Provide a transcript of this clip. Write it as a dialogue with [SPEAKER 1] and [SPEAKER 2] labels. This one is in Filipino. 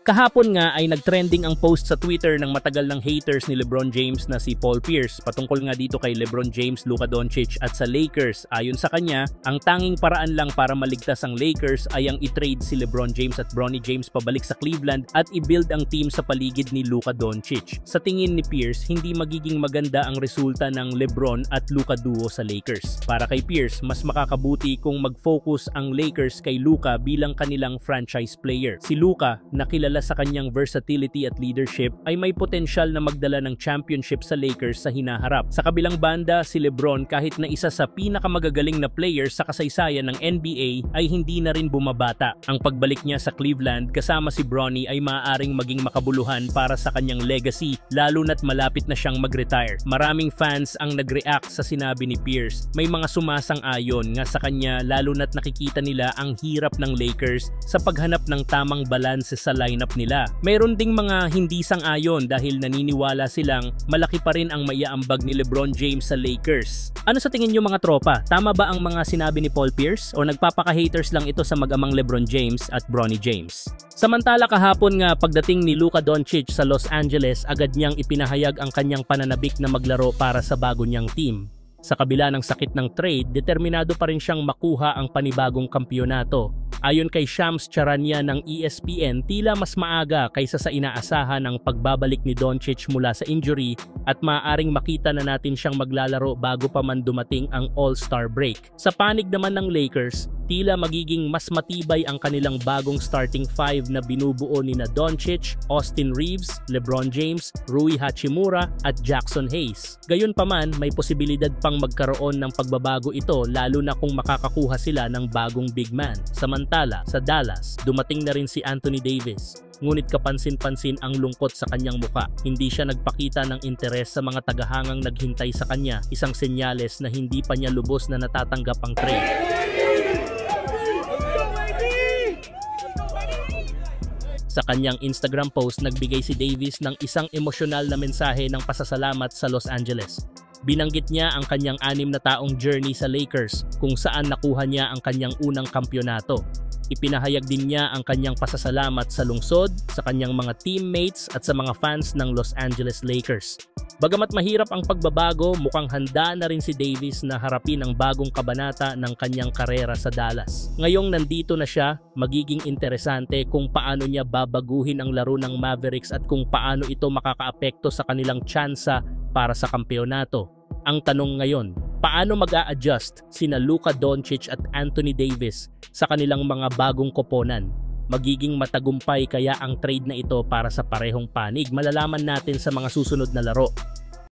[SPEAKER 1] Kahapon nga ay nagtrending ang post sa Twitter ng matagal ng haters ni LeBron James na si Paul Pierce patungkol nga dito kay LeBron James, Luka Doncic at sa Lakers. Ayon sa kanya, ang tanging paraan lang para maligtas ang Lakers ay ang i-trade si LeBron James at Bronny James pabalik sa Cleveland at i-build ang team sa paligid ni Luka Doncic. Sa tingin ni Pierce, hindi magiging maganda ang resulta ng LeBron at Luka duo sa Lakers. Para kay Pierce, mas makakabuti kung mag-focus ang Lakers kay Luka bilang kanilang franchise player. Si Luka, na kilala sa kanyang versatility at leadership, ay may potensyal na magdala ng championship sa Lakers sa hinaharap. Sa kabilang banda, si LeBron, kahit na isa sa pinakamagagaling na player sa kasaysayan ng NBA, ay hindi na rin bumabata. Ang pagbalik niya sa Cleveland kasama si Bronny ay maaaring maging makabuluhan para sa kanyang legacy, lalo na't malapit na siyang mag-retire. Maraming fans ang nag-react sa sinabi ni Pierce. May mga sumasang-ayon nga sa kanya, lalo na't nakikita nila ang hirap ng Lakers sa paghanap ng tamang balanse sa lineup nila. Mayroon ding mga hindi sang-ayon dahil naniniwala silang malaki pa rin ang maiaambag ni LeBron James sa Lakers. Ano sa tingin niyo mga tropa? Tama ba ang mga sinabi ni Paul Pierce o nagpapaka-haters lang ito sa mag-amang LeBron James at Bronny James? Samantala kahapon nga pagdating ni Luka Doncic sa Los Angeles, agad niyang ipinahayag ang kanyang pananabik na maglaro para sa bago niyang team. Sa kabila ng sakit ng trade, determinado pa rin siyang makuha ang panibagong kampyonato. Ayon kay Shams Charania ng ESPN, tila mas maaga kaysa sa inaasahan ng pagbabalik ni Doncic mula sa injury at maaaring makita na natin siyang maglalaro bago pa man dumating ang All-Star break. Sa panig naman ng Lakers, tila magiging mas matibay ang kanilang bagong starting five na binubuo ni na Doncic, Austin Reeves, LeBron James, Rui Hachimura at Jackson Hayes. Gayunpaman, may posibilidad pang magkaroon ng pagbabago ito lalo na kung makakakuha sila ng bagong big man. Samantala, sa Dallas, dumating na rin si Anthony Davis. Ngunit kapansin-pansin ang lungkot sa kanyang muka. Hindi siya nagpakita ng interes sa mga tagahangang naghintay sa kanya, isang senyales na hindi pa niya lubos na natatanggap ang trade. Sa kanyang Instagram post, nagbigay si Davis ng isang emosyonal na mensahe ng pasasalamat sa Los Angeles. Binanggit niya ang kanyang 6 na taong journey sa Lakers kung saan nakuha niya ang kanyang unang kampyonato. Ipinahayag din niya ang kanyang pasasalamat sa lungsod, sa kanyang mga teammates at sa mga fans ng Los Angeles Lakers. Bagamat mahirap ang pagbabago, mukhang handa na rin si Davis na harapin ang bagong kabanata ng kanyang karera sa Dallas. Ngayong nandito na siya, magiging interesante kung paano niya babaguhin ang laro ng Mavericks at kung paano ito makakaapekto sa kanilang tsansa para sa kampyonato. Ang tanong ngayon, paano mag-a-adjust sina Luka Doncic at Anthony Davis sa kanilang mga bagong koponan? Magiging matagumpay kaya ang trade na ito para sa parehong panig? Malalaman natin sa mga susunod na laro.